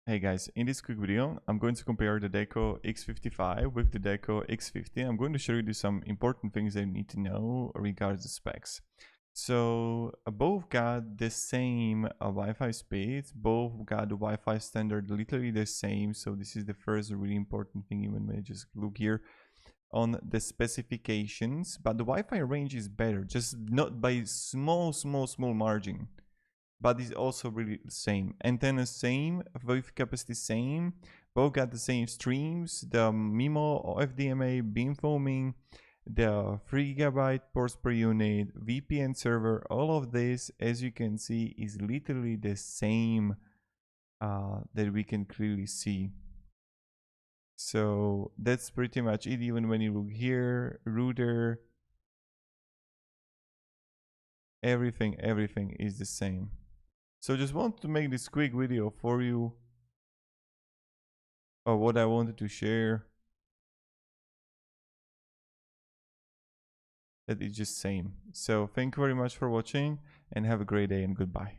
Hey guys, in this quick video, I'm going to compare the Deco x55 with the Deco x50. I'm going to show you some important things that you need to know regarding the specs. So both got the same Wi-Fi speeds, both got the Wi-Fi standard literally the same. So this is the first really important thing, even when you just look here on the specifications. But the Wi-Fi range is better, just not by small margin. But it's also really the same. Antenna same, wave capacity same, both got the same streams, the MIMO FDMA beamforming, the 3 GB ports per unit, VPN server, all of this, as you can see, is literally the same that we can clearly see. So that's pretty much it. Even when you look here, router, everything is the same. So just want to make this quick video for you of what I wanted to share. That is just same. So thank you very much for watching and have a great day and goodbye.